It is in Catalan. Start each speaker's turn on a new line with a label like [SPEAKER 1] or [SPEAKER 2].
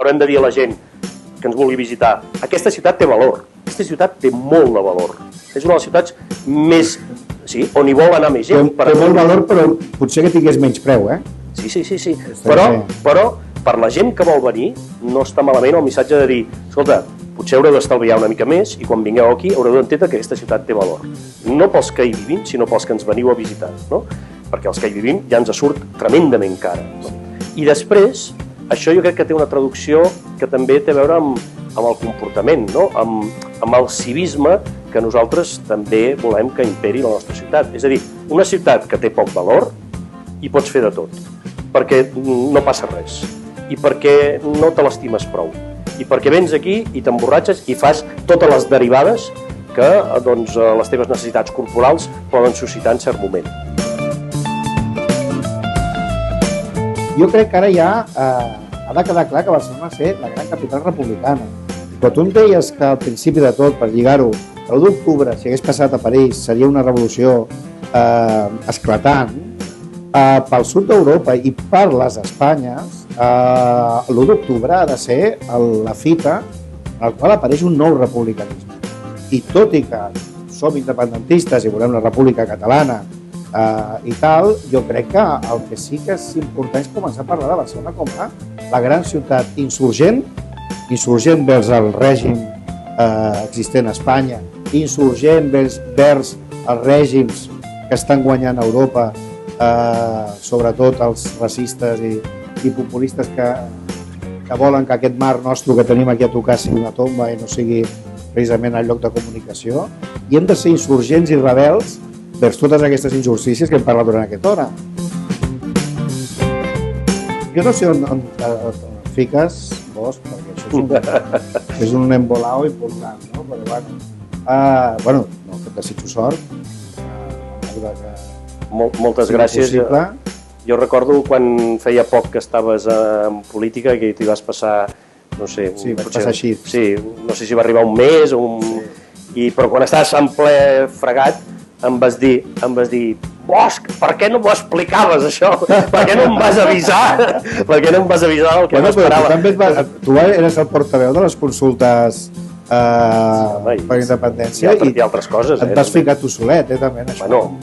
[SPEAKER 1] haurem de dir a la gent que ens vulgui visitar, aquesta ciutat té valor, aquesta ciutat té molt de valor. És una de les ciutats més... Sí, on hi vol anar més gent.
[SPEAKER 2] Té molt valor, però potser que tingués menys preu, eh?
[SPEAKER 1] Sí. Però per la gent que vol venir no està malament el missatge de dir escolta, potser haureu d'estalviar una mica més i quan vingueu aquí haureu d'entendre que aquesta ciutat té valor. No pels que hi vivim, sinó pels que ens veniu a visitar, no? Perquè els que hi vivim ja ens surt tremendament cara. No? I després, això jo crec que té una traducció que també té a veure amb el comportament, no? Amb el civisme que nosaltres també volem que imperi la nostra ciutat. És a dir, una ciutat que té poc valor hi pots fer de tot, perquè no passa res, i perquè no te l'estimes prou, i perquè vens aquí i t'emborratxes i fas totes les derivades que doncs, les teves necessitats corporals poden suscitar en cert moment.
[SPEAKER 2] Jo crec que ara ja ha de quedar clar que Barcelona ha de ser la gran capital republicana. Però tu em deies que al principi de tot, per lligar-ho, l'1 d'octubre, si hagués passat a París, seria una revolució esclatant. Pel sud d'Europa i per les Espanyes, l'1 d'octubre ha de ser la fita en la qual apareix un nou republicanisme. I tot i que som independentistes i volem la República Catalana i tal, jo crec que el que sí que és important és començar a parlar de Barcelona com la gran ciutat insurgent vers el règim existent a Espanya, insurgent vers els règims que estan guanyant a Europa, sobretot els racistes i populistes que volen que aquest mar nostre que tenim aquí a tocar sigui una tomba i no sigui precisament el lloc de comunicació, i hem de ser insurgents i rebels vers totes aquestes injustícies que hem parlat durant aquesta hora. Jo no sé on fiques vos, perquè això és un embolao important, no? Però bueno, no, que et desitjo sort.
[SPEAKER 1] Moltes gràcies. Jo recordo quan feia poc que estaves en política que t'hi vas passar, no sé...
[SPEAKER 2] Sí, va passar així.
[SPEAKER 1] Sí, no sé si va arribar un mes o però quan estaves en ple fregat em vas dir Bosch, per què no m'ho explicaves, això? Per què no em vas avisar? Per què no em vas avisar del que m'esperava?
[SPEAKER 2] Tu eres el portaveu de les consultes per independència
[SPEAKER 1] i altres coses.
[SPEAKER 2] Et vas ficar tu solet, també, en això.
[SPEAKER 1] Bueno,